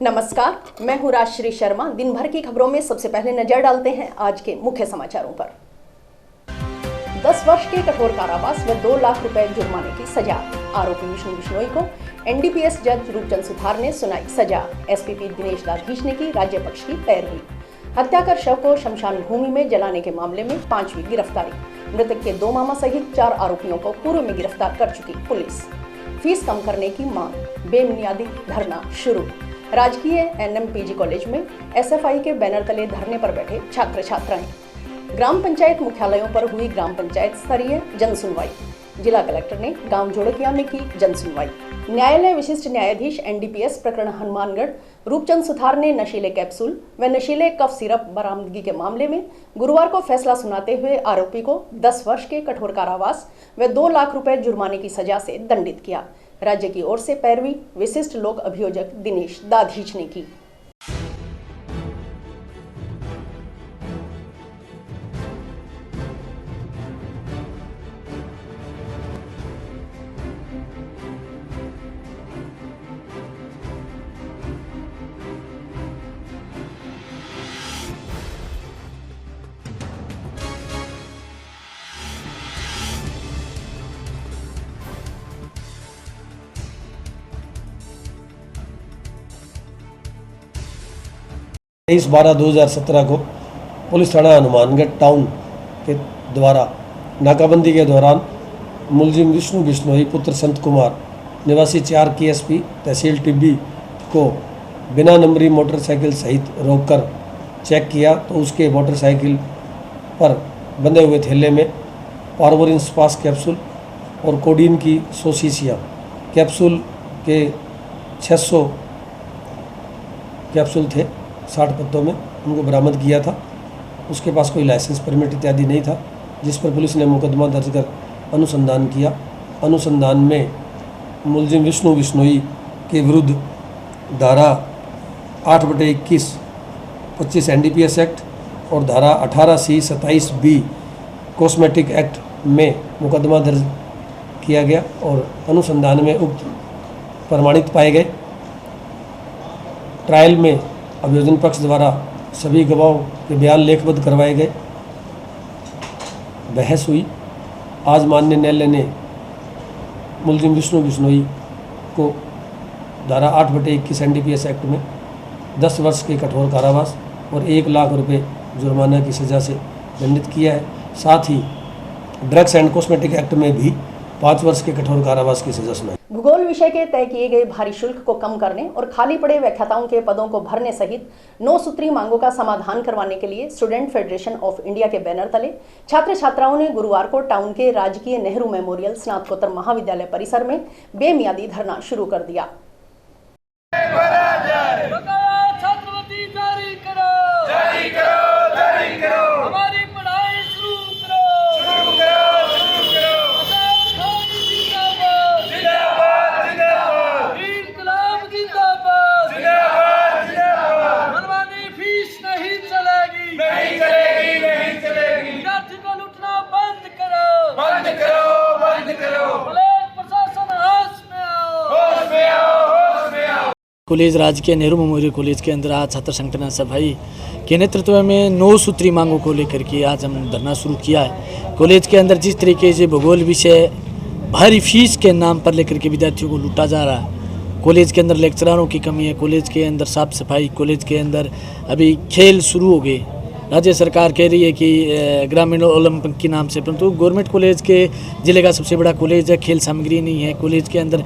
नमस्कार, मैं हूं राजश्री शर्मा। दिन भर की खबरों में सबसे पहले नजर डालते हैं आज के मुख्य समाचारों पर। 10 वर्ष के कठोर कारावास व 2 लाख रुपए जुर्माने की सजा। आरोपी विष्णु बिश्नोई को एनडीपीएस जज रूपचंद सुथार ने सुनाई सजा। एसपीपी दिनेश दाधीच ने की राज्य पक्ष की पैरवी। हत्या कर शव को शमशान भूमि में जलाने के मामले में 5वीं गिरफ्तारी। मृतक के 2 मामा सहित 4 आरोपियों को पूर्व में गिरफ्तार कर चुकी पुलिस। फीस कम करने की मांग, बेबुनियादी धरना शुरू। राजकीय एनएमपीजी कॉलेज में एसएफआई के बैनर तले धरने पर बैठे छात्र छात्राएं। ग्राम पंचायत मुख्यालयों पर हुई ग्राम पंचायत स्तरीय जन सुनवाई। जिला कलेक्टर ने गांव जोड़किया में की जन सुनवाई। न्यायालय विशिष्ट न्यायाधीश एनडीपीएस प्रकरण हनुमानगढ़ रूपचंद सुथार ने नशीले कैप्सूल व नशीले कफ सिरप बरामदगी के मामले में गुरुवार को फैसला सुनाते हुए आरोपी को 10 वर्ष के कठोर कारावास व 2 लाख रुपए जुर्माने की सजा से दंडित किया। राज्य की ओर से पैरवी विशिष्ट लोक अभियोजक दिनेश दाधीच ने की। तेईस 12/2017 को पुलिस थाना हनुमानगढ़ टाउन के द्वारा नाकाबंदी के दौरान मुलजिम विष्णु बिश्नोई पुत्र संत कुमार निवासी 4 KSP तहसील टिब्बी को बिना नंबरी मोटरसाइकिल सहित रोककर चेक किया तो उसके मोटरसाइकिल पर बंधे हुए थैले में पार्वोरिन स्पास कैप्सूल और कोडीन की 100 शीशियाँ कैप्सूल के 600 कैप्सूल थे 60 पत्तों में, उनको बरामद किया था। उसके पास कोई लाइसेंस परमिट इत्यादि नहीं था, जिस पर पुलिस ने मुकदमा दर्ज कर अनुसंधान किया। अनुसंधान में मुलजिम विष्णु बिश्नोई के विरुद्ध धारा 8/21 25 एनडीपीएस एक्ट और धारा 18C 27B कॉस्मेटिक एक्ट में मुकदमा दर्ज किया गया और अनुसंधान में उक्त प्रमाणित पाए गए। ट्रायल में अभियोजन पक्ष द्वारा सभी गवाहों के बयान लेखबद्ध करवाए गए। बहस हुई। आज माननीय न्यायालय ने मुलजिम विष्णु बिश्नोई को धारा 8/21 एनडीपीएस एक्ट में 10 वर्ष के कठोर कारावास और 1 लाख रुपए जुर्माना की सज़ा से दंडित किया है। साथ ही ड्रग्स एंड कॉस्मेटिक एक्ट में भी 5 वर्ष के कठोर कारावास की सजा सुनाई। भूगोल विषय के तय किए गए भारी शुल्क को कम करने और खाली पड़े व्याख्याताओं के पदों को भरने सहित 9 सूत्री मांगों का समाधान करवाने के लिए स्टूडेंट फेडरेशन ऑफ इंडिया के बैनर तले छात्र छात्राओं ने गुरुवार को टाउन के राजकीय नेहरू मेमोरियल स्नातकोत्तर महाविद्यालय परिसर में बेमियादी धरना शुरू कर दिया। कॉलेज राजकीय नेहरू मेमोरियल कॉलेज के अंदर आज छात्र संगठन सफाई के नेतृत्व में 9 सूत्री मांगों को लेकर के आज हम धरना शुरू किया है। कॉलेज के अंदर जिस तरीके से भूगोल विषय भारी फीस के नाम पर लेकर के विद्यार्थियों को लूटा जा रहा है, कॉलेज के अंदर लेक्चरारों की कमी है, कॉलेज के अंदर साफ सफाई, कॉलेज के अंदर अभी खेल शुरू हो गए। राज्य सरकार कह रही है कि ग्रामीण ओलंपिक के नाम से, परंतु गवर्नमेंट कॉलेज के ज़िले का सबसे बड़ा कॉलेज है, खेल सामग्री नहीं है। कॉलेज के अंदर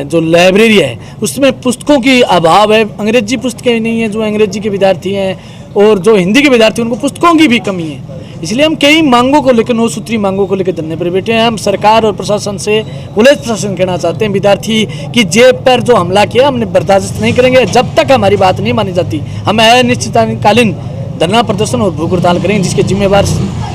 जो लाइब्रेरी है उसमें पुस्तकों की अभाव है, अंग्रेजी पुस्तकें नहीं है। जो अंग्रेजी के विद्यार्थी हैं और जो हिंदी के विद्यार्थी हैं उनको पुस्तकों की भी कमी है। इसलिए हम कई मांगों को लेकर 9 सूत्री मांगों को लेकर धरने पर बैठे हैं। हम सरकार और प्रशासन से, कॉलेज प्रशासन कहना चाहते हैं, विद्यार्थी की जेब पर जो हमला किया हमने बर्दाश्त नहीं करेंगे। जब तक हमारी बात नहीं मानी जाती हम अनिश्चितकालीन धरना प्रदर्शन और भूख हड़ताल करेंगे, जिसके जिम्मेवार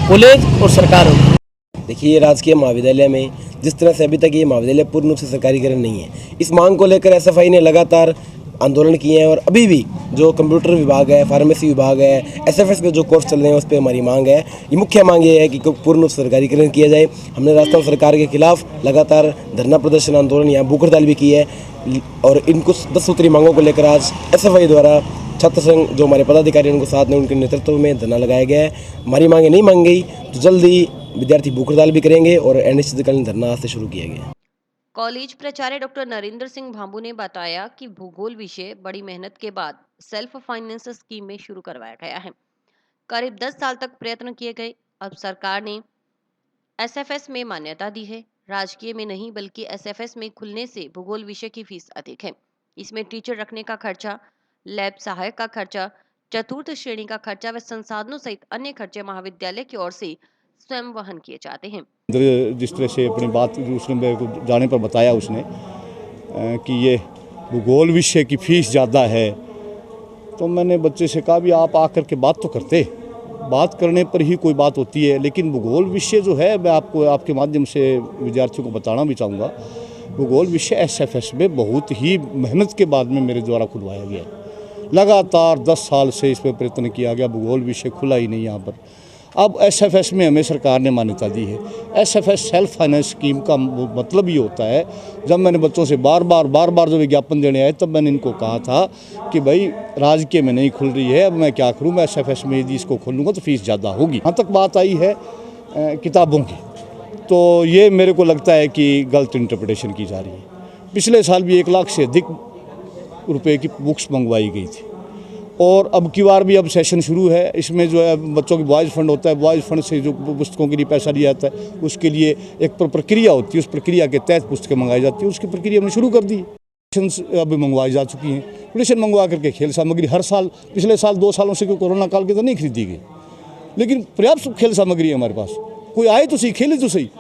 कॉलेज और सरकार होगी। देखिए, राजकीय महाविद्यालय में जिस तरह से अभी तक ये महाविद्यालय पूर्ण रूप से सरकारीकरण नहीं है, इस मांग को लेकर एसएफआई ने लगातार आंदोलन किए हैं और अभी भी जो कंप्यूटर विभाग है, फार्मेसी विभाग है, एसएफएस पे जो कोर्स चल रहे हैं उस पर हमारी मांग है। ये मुख्य मांग ये है कि पूर्ण सरकारीकरण किया जाए। हमने राजस्थान सरकार के खिलाफ लगातार धरना प्रदर्शन आंदोलन यहाँ भूख हड़ताल भी की है और इन कुछ 10 सूत्री मांगों को लेकर आज एसएफआई द्वारा छात्र संघ जो हमारे पदाधिकारी उनको साथ में उनके नेतृत्व में धरना लगाया गया है। हमारी मांगें नहीं मान गई तो जल्द ही विद्यार्थी भूख हड़ताल भी करेंगे और अनिश्चितकालीन धरना आज से शुरू किया गया है। कॉलेज प्राचार्य डॉक्टर नरेंद्र सिंह भांबू ने बताया कि भूगोल विषय बड़ी मेहनत के बाद सेल्फ फाइनेंस स्कीम में शुरू करवाया गया है। करीब 10 साल तक प्रयत्न किए गए। अब सरकार ने एसएफएस में मान्यता दी है। राजकीय में नहीं बल्कि एसएफएस में खुलने से भूगोल विषय की फीस अधिक है। इसमें टीचर रखने का खर्चा, लैब सहायक का खर्चा, चतुर्थ श्रेणी का खर्चा व संसाधनों सहित अन्य खर्चे महाविद्यालय की ओर से स्वयं वहन किए जाते हैं। जिस तरह से अपनी बात उसने मेरे को जाने पर बताया उसने कि ये भूगोल विषय की फीस ज़्यादा है, तो मैंने बच्चे से कहा भी आप आकर के बात तो करते, बात करने पर ही कोई बात होती है। लेकिन भूगोल विषय जो है मैं आपको आपके माध्यम से विद्यार्थियों को बताना भी चाहूँगा। भूगोल विषय एसएफएस में बहुत ही मेहनत के बाद में मेरे द्वारा खुलवाया गया है। लगातार 10 साल से इस पर प्रयत्न किया गया, भूगोल विषय खुला ही नहीं यहाँ पर। अब एसएफएस में हमें सरकार ने मान्यता दी है। एसएफएस सेल्फ फाइनेंस स्कीम का मतलब ये होता है, जब मैंने बच्चों से बार बार जो विज्ञापन देने आए तब मैंने इनको कहा था कि भाई राजकीय में नहीं खुल रही है, अब मैं क्या करूं, मैं एसएफएस में यदि इसको खोलूँगा तो फीस ज़्यादा होगी। यहाँ तक बात आई है किताबों की, तो ये मेरे को लगता है कि गलत इंटरप्रिटेशन की जा रही है। पिछले साल भी 1 लाख से अधिक रुपये की बुक्स मंगवाई गई थी और अब की बार भी अब सेशन शुरू है। इसमें जो है बच्चों की बॉयज़ फंड होता है, बॉयज़ फंड से जो पुस्तकों के लिए पैसा लिया जाता है उसके लिए एक प्रक्रिया होती है, उस प्रक्रिया के तहत पुस्तकें मंगाई जाती है। उसकी प्रक्रिया हमने शुरू कर दी है। अब मंगवाई जा चुकी हैं। ट्यूशन मंगवा करके खेल सामग्री हर साल, पिछले साल 2 सालों से कोरोना काल के तो नहीं खरीदी गई, लेकिन पर्याप्त खेल सामग्री है हमारे पास। कोई आए तो सही, खेले तो सही,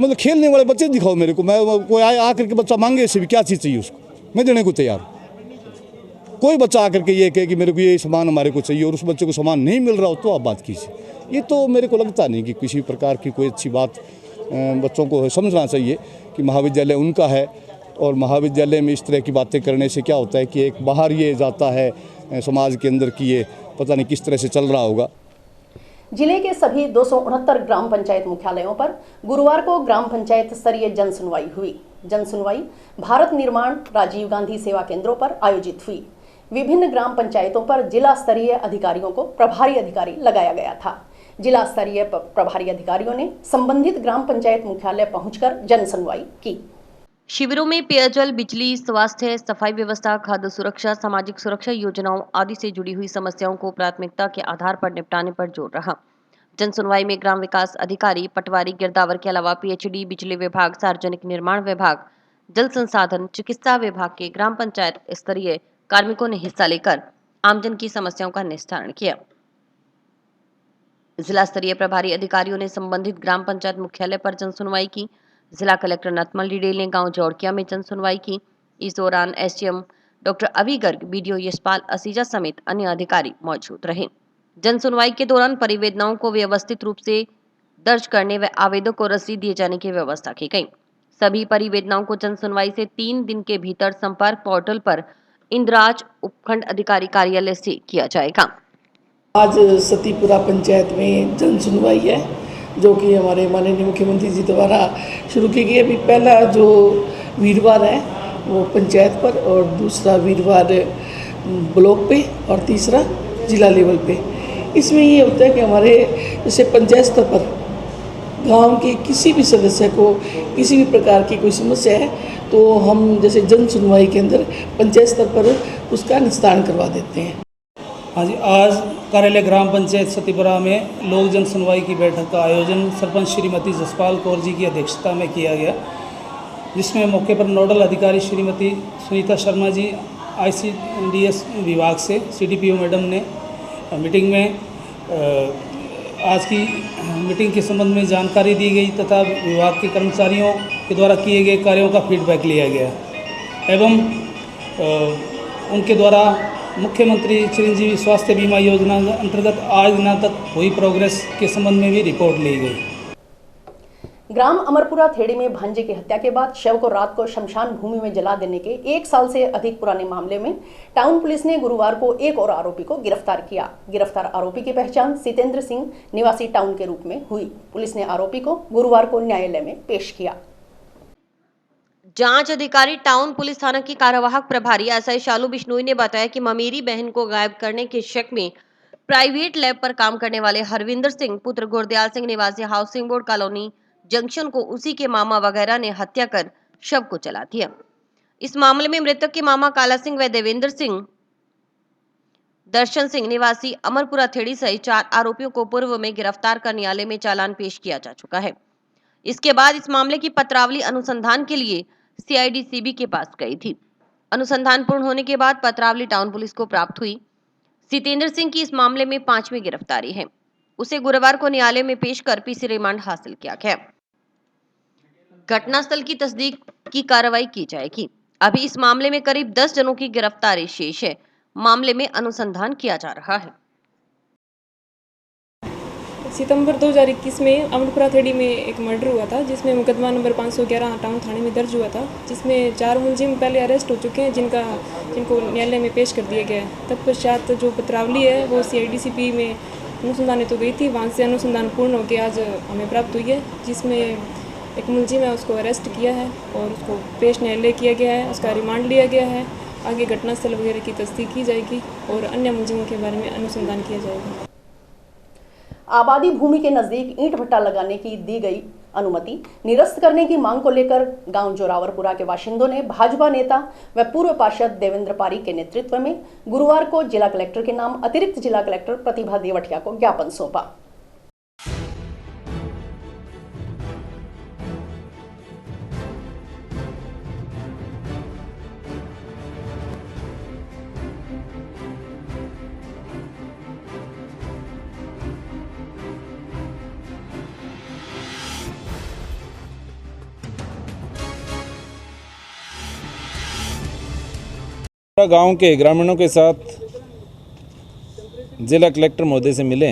मतलब खेलने वाले बच्चे दिखाओ मेरे को। मैं कोई आए आकर के बच्चा मांगे से भी क्या चीज़ चाहिए उसको, मैं देने को तैयार हूँ। कोई बच्चा आकर के ये कहे कि मेरे को ये सामान हमारे को चाहिए और उस बच्चे को सामान नहीं मिल रहा हो तो आप बात कीजिए। ये तो मेरे को लगता नहीं कि किसी प्रकार की कोई अच्छी बात। बच्चों को समझना चाहिए कि महाविद्यालय उनका है और महाविद्यालय में इस तरह की बातें करने से क्या होता है कि एक बाहर ये जाता है समाज के अंदर कि ये पता नहीं किस तरह से चल रहा होगा। जिले के सभी 269 ग्राम पंचायत मुख्यालयों पर गुरुवार को ग्राम पंचायत स्तरीय जन सुनवाई हुई। जन सुनवाई भारत निर्माण राजीव गांधी सेवा केंद्रों पर आयोजित हुई। विभिन्न ग्राम पंचायतों पर जिला स्तरीय अधिकारियों को प्रभारी अधिकारी लगाया गया था। जिला स्तरीय प्रभारी अधिकारियों ने संबंधित ग्राम पंचायत मुख्यालय पहुंचकर जन सुनवाई की। शिविरों में पेयजल, बिजली, स्वास्थ्य, सफाई व्यवस्था, खाद्य सुरक्षा, सामाजिक सुरक्षा योजनाओं आदि से जुड़ी हुई समस्याओं को प्राथमिकता के आधार पर निपटाने पर जोर रहा। जन सुनवाई में ग्राम विकास अधिकारी, पटवारी, गिरदावर के अलावा पीएचडी, बिजली विभाग, सार्वजनिक निर्माण विभाग, जल संसाधन, चिकित्सा विभाग के ग्राम पंचायत स्तरीय कार्मिकों ने हिस्सा लेकर आमजन की समस्याओं का निस्तारण किया। जिला स्तरीय प्रभारी अधिकारियों ने संबंधित ग्राम पंचायत मुख्यालय पर जन सुनवाई की। जिला कलेक्टर नथमल डिडेल ने गांव जौड़किया में जन सुनवाई की। इस दौरान एसडीएम डॉक्टर अवी गर्ग, बीडीओ यशपाल असीजा समेत अन्य अधिकारी मौजूद रहे। जन सुनवाई के दौरान परिवेदनाओं को व्यवस्थित रूप से दर्ज करने व आवेदक को रसीद दिए जाने की व्यवस्था की गई। सभी परिवेदनाओं को जन सुनवाई से 3 दिन के भीतर संपर्क पोर्टल पर इंद्राज उपखंड अधिकारी कार्यालय से किया जाएगा। आज सतीपुरा पंचायत में जन सुनवाई है जो कि हमारे माननीय मुख्यमंत्री जी द्वारा शुरू की गई। अभी पहला जो वीरवार है वो पंचायत पर और दूसरा वीरवार ब्लॉक पे और तीसरा जिला लेवल पे। इसमें ये होता है कि हमारे जैसे पंचायत स्तर पर गांव के किसी भी सदस्य को किसी भी प्रकार की कोई समस्या है तो हम जैसे जन सुनवाई के अंदर पंचायत स्तर पर उसका निस्तारण करवा देते हैं। हाँ जी, आज कार्यालय ग्राम पंचायत सतीपुरा में लोक जन सुनवाई की बैठक का आयोजन सरपंच श्रीमती जसपाल कौर जी की अध्यक्षता में किया गया, जिसमें मौके पर नोडल अधिकारी श्रीमती सुनीता शर्मा जी आईसीडीएस विभाग से सीडीपीओ मैडम ने मीटिंग में आज की मीटिंग के संबंध में जानकारी दी गई तथा विभाग के कर्मचारियों के द्वारा किए गए कार्यों का फीडबैक लिया गया एवं उनके द्वारा मुख्यमंत्री चिरंजीवी स्वास्थ्य बीमा योजना अंतर्गत आज दिना तक हुई प्रोग्रेस के संबंध में भी रिपोर्ट ली गई। ग्राम अमरपुरा थेड़ी में भांजे की हत्या के बाद शव को रात को शमशान भूमि में जला देने के 1 साल से अधिक पुराने मामले में टाउन पुलिस ने गुरुवार को एक और आरोपी को गिरफ्तार किया। गिरफ्तार आरोपी की पहचान सितेंद्र सिंह निवासी टाउन के रूप में हुई। पुलिस ने आरोपी को गुरुवार को न्यायालय में पेश किया। जांच अधिकारी टाउन पुलिस थाना की कार्यवाहक प्रभारी एसआई शालू बिश्नोई ने बताया कि ममेरी बहन को गायब करने के शक में प्राइवेट लैब पर काम करने वाले हरविंदर सिंह पुत्र गुरदयाल सिंह निवासी हाउसिंग बोर्ड कॉलोनी जंक्शन को उसी के मामा वगैरह ने हत्या कर शव को जला दिया। इस मामले में मृतक के मामा काला सिंह व देवेंद्र सिंह, दर्शन सिंह निवासी अमरपुरा थेड़ी सहित 4 आरोपियों को पूर्व में गिरफ्तार कर न्यायालय में चालान पेश किया जा चुका है। इसके बाद इस मामले की पत्रावली अनुसंधान के लिए सीआईडी सीबी के पास गई थी। अनुसंधान पूर्ण होने के बाद पत्रावली टाउन पुलिस को प्राप्त हुई। सितेंद्र सिंह की इस मामले में 5वीं गिरफ्तारी है। उसे गुरुवार को न्यायालय में पेश कर पीसी रिमांड हासिल किया गया। घटनास्थल की तस्दीक की कार्रवाई की जाएगी। अभी इस मामले में करीब 10 जनों की गिरफ्तारी शेष है। मामले में अनुसंधान किया जा रहा है। सितंबर 2021 में अमरपुरा थेड़ी में एक मर्डर हुआ था, जिसमें मुकदमा नंबर 511 टाउन थाने में दर्ज हुआ था, जिसमें 4 मुलजिम पहले अरेस्ट हो चुके हैं, जिनको न्यायालय में पेश कर दिया गया है। तत्पश्चात जो पत्रावली है वो सीआईडीसीपी में अनुसंधान तो गई थी, वहाँ से अनुसंधान पूर्ण होकर आज हमें प्राप्त हुई है, जिसमें एक मुलजिम है उसको अरेस्ट किया है और उसको पेश न्यायालय किया गया है। उसका रिमांड लिया गया है। आगे घटनास्थल वगैरह की तस्दीक की जाएगी और अन्य मुलजिमों के बारे में अनुसंधान किया जाएगा। आबादी भूमि के नजदीक ईंट भट्टा लगाने की दी गई अनुमति निरस्त करने की मांग को लेकर गांव जोरावरपुरा के बाशिंदों ने भाजपा नेता व पूर्व पार्षद देवेंद्र पारी के नेतृत्व में गुरुवार को जिला कलेक्टर के नाम अतिरिक्त जिला कलेक्टर प्रतिभा देवटिया को ज्ञापन सौंपा। गांव के ग्रामीणों के साथ जिला कलेक्टर महोदय से मिले।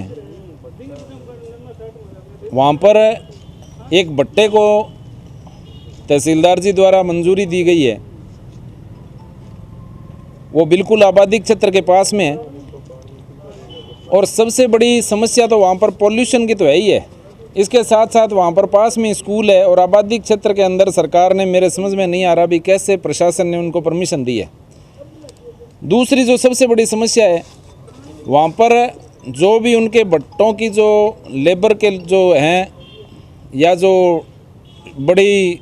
वहाँ पर एक भट्टे को तहसीलदार जी द्वारा मंजूरी दी गई है। वो बिल्कुल आबादी क्षेत्र के पास में है और सबसे बड़ी समस्या तो वहाँ पर पॉल्यूशन की तो है ही है। इसके साथ साथ वहाँ पर पास में स्कूल है और आबादी क्षेत्र के अंदर सरकार ने, मेरे समझ में नहीं आ रहा भी कैसे प्रशासन ने उनको परमिशन दी है। दूसरी जो सबसे बड़ी समस्या है, वहाँ पर जो भी उनके भट्टों की जो लेबर के जो हैं या जो बड़ी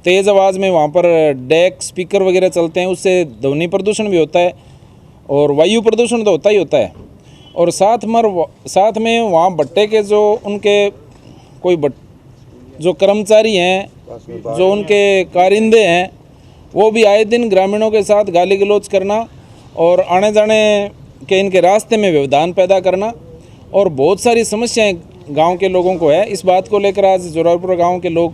तेज़ आवाज़ में वहाँ पर डेक स्पीकर वगैरह चलते हैं, उससे ध्वनि प्रदूषण भी होता है और वायु प्रदूषण तो होता ही होता है। और साथ में वहाँ भट्टे के जो उनके कोई जो कर्मचारी हैं, जो उनके कारिंदे हैं, वो भी आए दिन ग्रामीणों के साथ गाली गलौज करना और आने जाने के इनके रास्ते में व्यवधान पैदा करना और बहुत सारी समस्याएं गांव के लोगों को है। इस बात को लेकर आज जोरावरपुरा गांव के लोग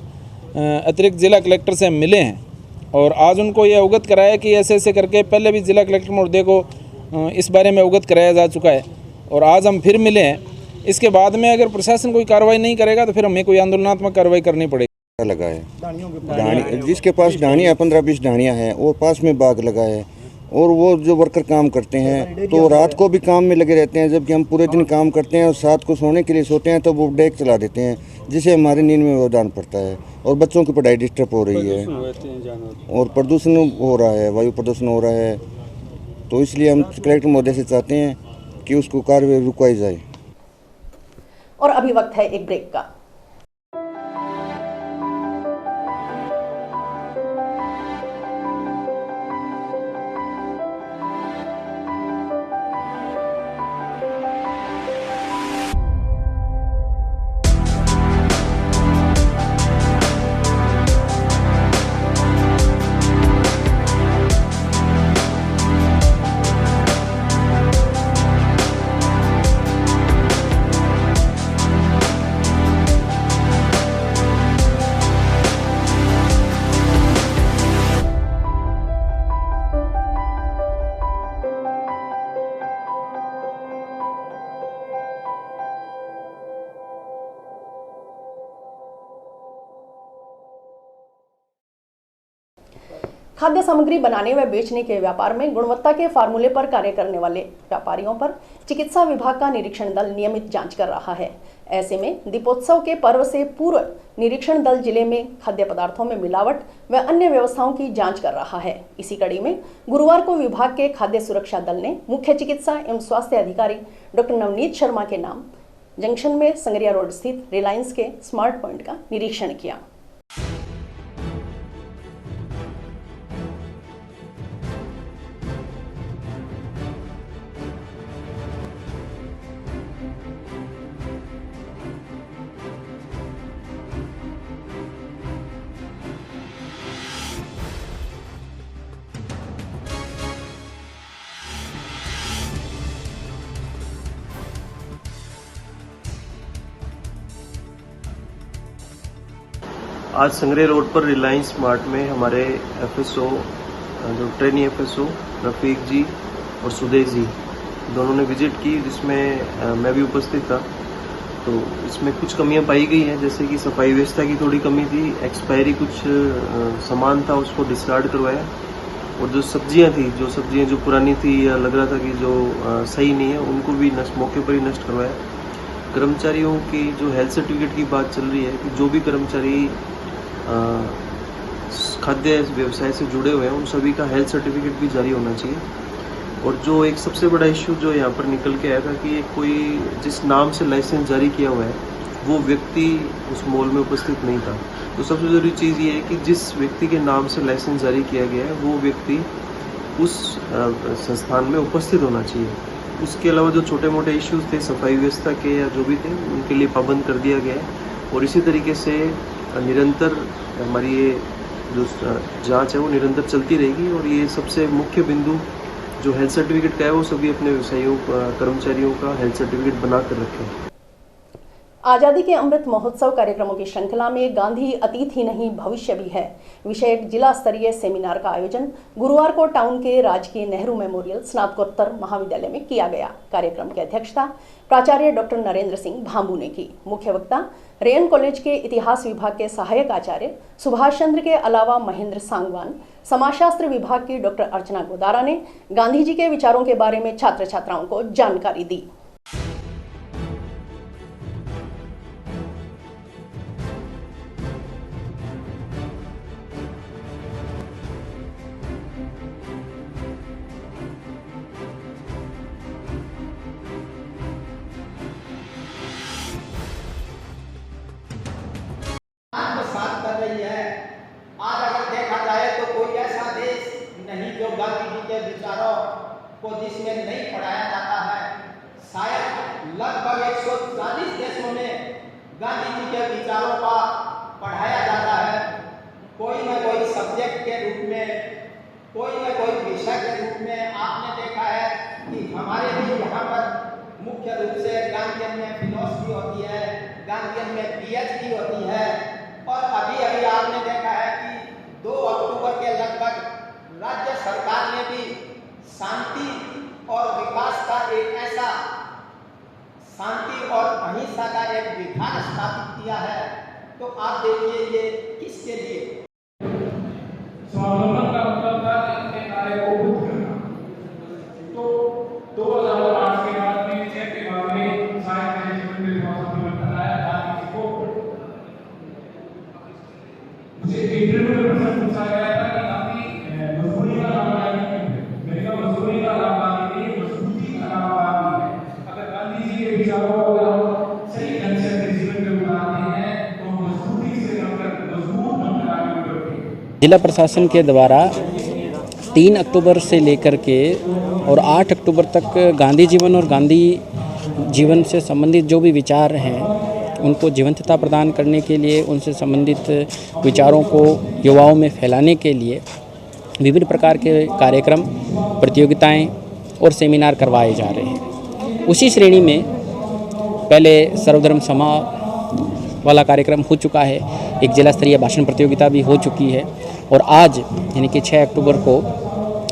अतिरिक्त जिला कलेक्टर से मिले हैं और आज उनको ये अवगत कराया कि ऐसे ऐसे करके, पहले भी जिला कलेक्टर महोदय को इस बारे में अवगत कराया जा चुका है और आज हम फिर मिले हैं। इसके बाद में अगर प्रशासन कोई कार्रवाई नहीं करेगा तो फिर हमें कोई आंदोलनात्मक कार्रवाई करनी पड़ेगी। लगा है जिसके पास ढाणियाँ 15-20 ढाणियाँ हैं और पास में बाग लगा है और वो जो वर्कर काम करते हैं तो रात को भी काम में लगे रहते हैं, जबकि हम पूरे दिन काम करते हैं और साथ को सोने के लिए सोते हैं तो वो डेक चला देते हैं, जिससे हमारी नींद में व्यवधान पड़ता है और बच्चों की पढ़ाई डिस्टर्ब हो रही है और प्रदूषण हो रहा है, वायु प्रदूषण हो रहा है। तो इसलिए हम कलेक्टर महोदय से चाहते हैं कि उसको कार्रवाई रुकवाई जाए। और अभी वक्त है एक ब्रेक का। खाद्य सामग्री बनाने व बेचने के व्यापार में गुणवत्ता के फार्मूले पर कार्य करने वाले व्यापारियों पर चिकित्सा विभाग का निरीक्षण दल नियमित जांच कर रहा है। ऐसे में दीपोत्सव के पर्व से पूर्व निरीक्षण दल जिले में खाद्य पदार्थों में मिलावट व अन्य व्यवस्थाओं की जांच कर रहा है। इसी कड़ी में गुरुवार को विभाग के खाद्य सुरक्षा दल ने मुख्य चिकित्सा एवं स्वास्थ्य अधिकारी डॉक्टर नवनीत शर्मा के नाम जंक्शन में संगरिया रोड स्थित रिलायंस के स्मार्ट पॉइंट का निरीक्षण किया। आज संगरे रोड पर रिलायंस स्मार्ट में हमारे एफएसओ जो ट्रेनी एफएसओ रफीक जी और सुदेश जी दोनों ने विजिट की, जिसमें मैं भी उपस्थित था। तो इसमें कुछ कमियां पाई गई हैं, जैसे कि सफाई व्यवस्था की थोड़ी कमी थी, एक्सपायरी कुछ सामान था उसको डिस्कार्ड करवाया, और जो सब्जियां जो पुरानी थी या लग रहा था कि जो सही नहीं है उनको भी मौके पर ही नष्ट करवाया। कर्मचारियों की जो हेल्थ सर्टिफिकेट की बात चल रही है कि जो भी कर्मचारी खाद्य व्यवसाय से जुड़े हुए हैं उन सभी का हेल्थ सर्टिफिकेट भी जारी होना चाहिए। और जो एक सबसे बड़ा इश्यू जो यहाँ पर निकल के आया था कि कोई जिस नाम से लाइसेंस जारी किया हुआ है वो व्यक्ति उस मॉल में उपस्थित नहीं था। तो सबसे ज़रूरी चीज़ ये है कि जिस व्यक्ति के नाम से लाइसेंस जारी किया गया है वो व्यक्ति उस संस्थान में उपस्थित होना चाहिए। उसके अलावा जो छोटे मोटे इश्यूज थे सफाई व्यवस्था के या जो भी थे उनके लिए पाबंद कर दिया गया है। और इसी तरीके से निरंतर हमारी ये जो जांच है वो निरंतर चलती रहेगी। और ये सबसे मुख्य बिंदु जो हेल्थ सर्टिफिकेट का है वो सभी अपने व्यवसायियों कर्मचारियों का हेल्थ सर्टिफिकेट बना कर रखें। आजादी के अमृत महोत्सव कार्यक्रमों की श्रृंखला में गांधी अतीत ही नहीं भविष्य भी है विषयक जिला स्तरीय सेमिनार का आयोजन गुरुवार को टाउन के राजकीय नेहरू मेमोरियल स्नातकोत्तर महाविद्यालय में किया गया। कार्यक्रम की अध्यक्षता प्राचार्य डॉक्टर नरेंद्र सिंह भांबू ने की। मुख्य वक्ता रेयन कॉलेज के इतिहास विभाग के सहायक आचार्य सुभाष चंद्र के अलावा महेंद्र सांगवान, समाजशास्त्र विभाग की डॉक्टर अर्चना गोदारा ने गांधी जी के विचारों के बारे में छात्र छात्राओं को जानकारी दी। साथ कर रही है। आज अगर देखा जाए तो कोई ऐसा देश नहीं जो गांधी जी के विचारों को जिसमें नहीं पढ़ाया जाता है। शायद लगभग 140 देशों में गांधी जी के विचारों का पढ़ाया जाता है। कोई न कोई सब्जेक्ट के रूप में, कोई न कोई विषय के रूप में। आपने देखा है कि हमारे भी यहाँ पर मुख्य रूप से गांधीयन में फिलोसफी होती है, गांधीयन में पीएचडी होती है। और अभी अभी आपने देखा है कि 2 अक्टूबर के लगभग राज्य सरकार ने भी शांति और विकास का एक ऐसा शांति और अहिंसा का एक विधान स्थापित किया है। तो आप देखिए ये किसके लिए स्वावलंबन का मतलब था अपने कार्य को खुद करना। तो 2008 के बाद में 6 के बाद में शायद मेरे जीवन में बहुत परिवर्तन आया। गांधी जी को मुझे इंटरव्यू में प्रश्न पूछा गया था कि गांधी मजदूरी का नाम मैंने कहा मजदूरी का नाम गांधी नहीं, मजबूती का नाम गांधी है। अगर गांधी जी के विचारों को अगर हम सही ढंग से अपने जीवन में उतारते हैं तो मजबूती से मजबूत बनकर आगे बढ़ते। जिला प्रशासन के द्वारा 3 अक्टूबर से लेकर के और 8 अक्टूबर तक गांधी जीवन और गांधी जीवन से संबंधित जो भी विचार हैं उनको जीवंतता प्रदान करने के लिए, उनसे संबंधित विचारों को युवाओं में फैलाने के लिए विभिन्न प्रकार के कार्यक्रम, प्रतियोगिताएं और सेमिनार करवाए जा रहे हैं। उसी श्रेणी में पहले सर्वधर्म समा वाला कार्यक्रम हो चुका है, एक जिला स्तरीय भाषण प्रतियोगिता भी हो चुकी है और आज यानी कि 6 अक्टूबर को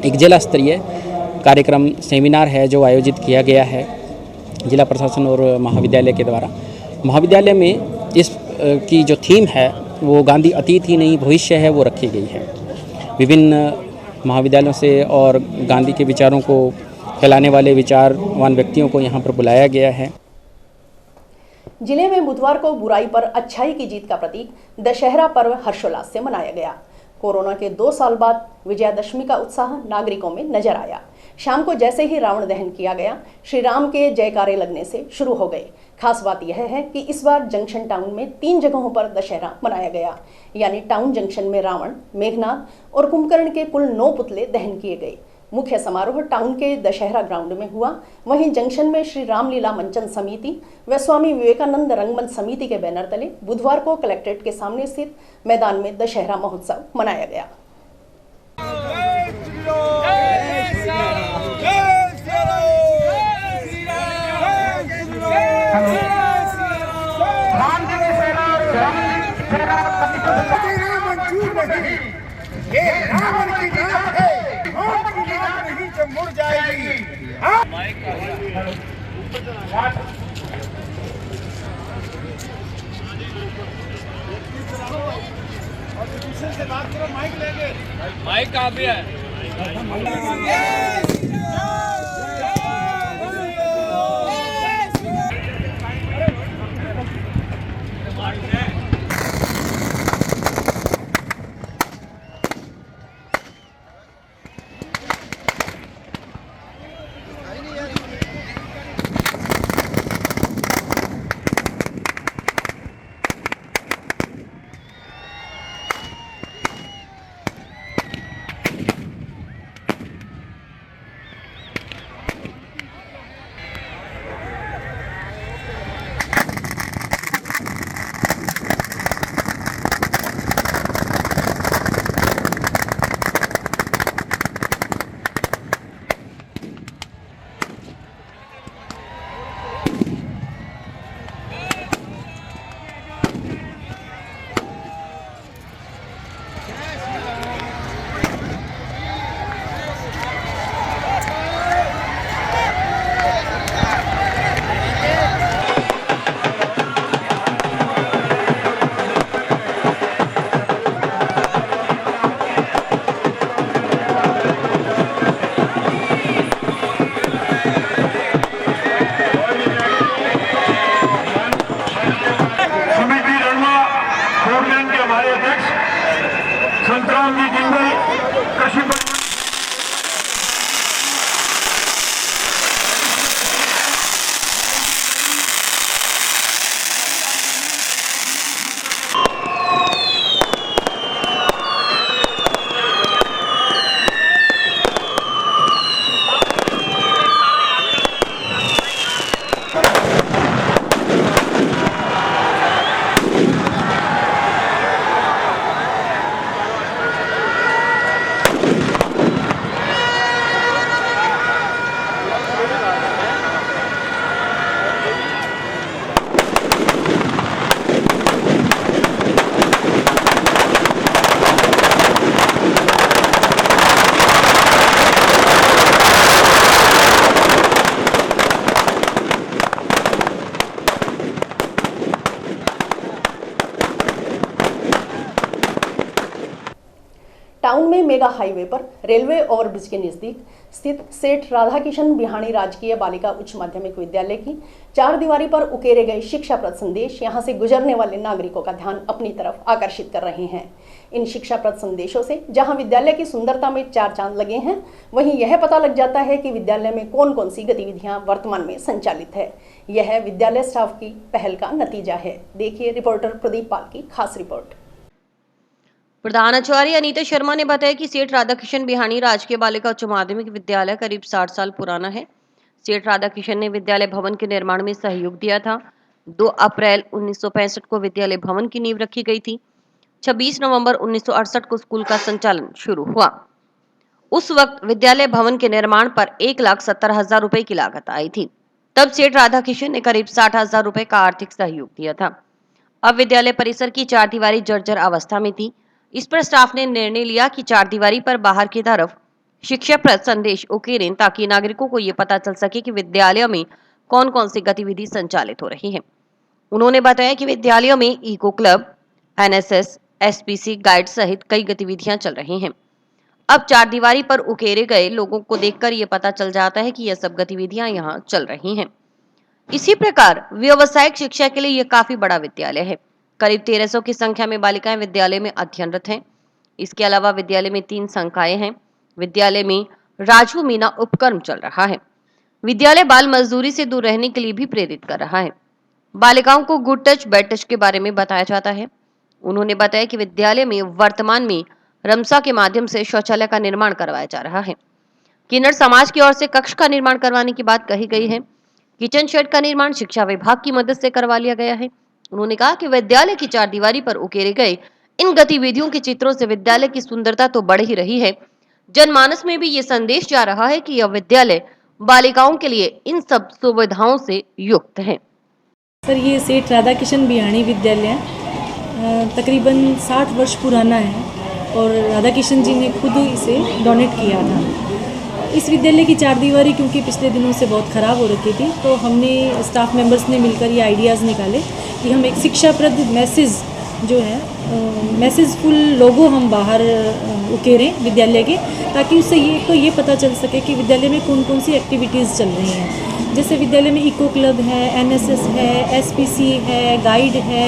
एक जिला स्तरीय कार्यक्रम सेमिनार है जो आयोजित किया गया है जिला प्रशासन और महाविद्यालय के द्वारा। महाविद्यालय में इस की जो थीम है वो गांधी अतीत ही नहीं भविष्य है वो रखी गई है। विभिन्न महाविद्यालयों से और गांधी के विचारों को फैलाने वाले विचारवान व्यक्तियों को यहाँ पर बुलाया गया है। जिले में बुधवार को बुराई पर अच्छाई की जीत का प्रतीक दशहरा पर्व हर्षोल्लास से मनाया गया। कोरोना के 2 साल बाद विजयादशमी का उत्साह नागरिकों में नजर आया। शाम को जैसे ही रावण दहन किया गया, श्री राम के जयकारे लगने से शुरू हो गए। खास बात यह है कि इस बार जंक्शन टाउन में 3 जगहों पर दशहरा मनाया गया, यानी टाउन जंक्शन में रावण, मेघनाथ और कुंभकर्ण के कुल 9 पुतले दहन किए गए। मुख्य समारोह टाउन के दशहरा ग्राउंड में हुआ। वहीं जंक्शन में श्री रामलीला मंचन समिति व स्वामी विवेकानंद रंगमंच समिति के बैनर तले बुधवार को कलेक्ट्रेट के सामने स्थित मैदान में दशहरा महोत्सव मनाया गया। मुड़ जाएगी। से बात करो, माइक लेंगे। माइक कहाँ पे है? टाउन में मेगा हाईवे पर रेलवे ओवरब्रिज के नजदीक स्थित सेठ राधाकिशन बिहाणी राजकीय बालिका उच्च माध्यमिक विद्यालय की 4 दीवारी पर उकेरे गए शिक्षाप्रद संदेश यहां से गुजरने वाले नागरिकों का ध्यान अपनी तरफ आकर्षित कर रहे हैं। इन शिक्षाप्रद संदेशों से जहां विद्यालय की सुंदरता में 4 चांद लगे हैं, वहीं यह पता लग जाता है कि विद्यालय में कौन कौन सी गतिविधियां वर्तमान में संचालित है। यह विद्यालय स्टाफ की पहल का नतीजा है। देखिए रिपोर्टर प्रदीप पाल की खास रिपोर्ट। प्रधानाचार्य अनीता शर्मा ने बताया कि सेठ राधाकिशन बिहाणी राजकीय बालिका उच्च माध्यमिक विद्यालय करीब 60 साल पुराना है। सेठ राधाकिशन ने विद्यालय भवन के निर्माण में सहयोग दिया था। 2 अप्रैल 1965 को विद्यालय भवन की नींव रखी गई थी। 26 नवंबर 1968 को स्कूल का संचालन शुरू हुआ। उस वक्त विद्यालय भवन के निर्माण पर 1,70,000 रुपए की लागत आई थी। तब सेठ राधाकिशन ने करीब 60,000 रुपए का आर्थिक सहयोग दिया था। अब विद्यालय परिसर की 4 दीवारी जर्जर अवस्था में थी। इस पर स्टाफ ने निर्णय लिया कि 4 दीवारी पर बाहर की तरफ शिक्षाप्रद संदेश उकेरें ताकि नागरिकों को ये पता चल सके कि विद्यालय में कौन कौन सी गतिविधि संचालित हो रही है। उन्होंने बताया कि विद्यालयों में eco club, NSS, SPC guide सहित कई गतिविधियां चल रही हैं। अब चारदीवारी पर उकेरे गए लोगों को देखकर ये पता चल जाता है कि यह सब गतिविधियां यहाँ चल रही हैं। इसी प्रकार व्यावसायिक शिक्षा के लिए यह काफी बड़ा विद्यालय है। करीब 1300 की संख्या में बालिकाएं विद्यालय में अध्ययनरत हैं। इसके अलावा विद्यालय में 3 संकायें हैं। विद्यालय में राजू मीना उपक्रम चल रहा है। विद्यालय बाल मजदूरी से दूर रहने के लिए भी प्रेरित कर रहा है। बालिकाओं को गुड टच बैड टच के बारे में बताया जाता है। उन्होंने बताया कि विद्यालय में वर्तमान में रमसा के माध्यम से शौचालय का निर्माण करवाया जा रहा है। किन्नर समाज की ओर से कक्ष का निर्माण करवाने की बात कही गई है। किचन शेड का निर्माण शिक्षा विभाग की मदद से करवा लिया गया है। उन्होंने कहा कि विद्यालय की चारदीवारी पर उकेरे गए इन गतिविधियों के चित्रों से विद्यालय की सुंदरता तो बढ़ ही रही है, जनमानस में भी ये संदेश जा रहा है कि यह विद्यालय बालिकाओं के लिए इन सब सुविधाओं से युक्त है। सर, ये सेठ राधा किशन बिहाणी विद्यालय तकरीबन 60 वर्ष पुराना है और राधा किशन जी ने खुद इसे डोनेट किया था। इस विद्यालय की चारदीवारी क्योंकि पिछले दिनों से बहुत ख़राब हो रखी थी, तो हमने स्टाफ मेंबर्स ने मिलकर ये आइडियाज़ निकाले कि हम एक शिक्षाप्रद मैसेज जो है मैसेजफुल लोगो हम बाहर उकेरें विद्यालय के, ताकि उससे ये पता चल सके कि विद्यालय में कौन कौन सी एक्टिविटीज़ चल रही हैं। जैसे विद्यालय में इको क्लब है, एनएसएस है, एसपीसी है, गाइड है,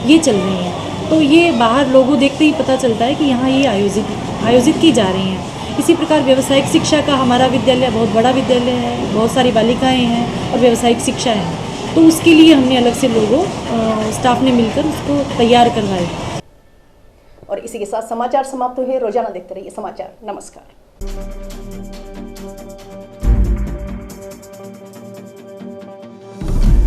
ये चल रही हैं। तो ये बाहर लोगों देखते ही पता चलता है कि यहाँ ये आयोजित की जा रही हैं। इसी प्रकार व्यावसायिक शिक्षा का हमारा विद्यालय बहुत बड़ा विद्यालय है, बहुत सारी बालिकाएं हैं और व्यावसायिक शिक्षा है, तो उसके लिए हमने अलग से लोगों स्टाफ ने मिलकर उसको तैयार करवाए। और इसी के साथ समाचार समाप्त हुए। रोजाना देखते रहिए समाचार। नमस्कार।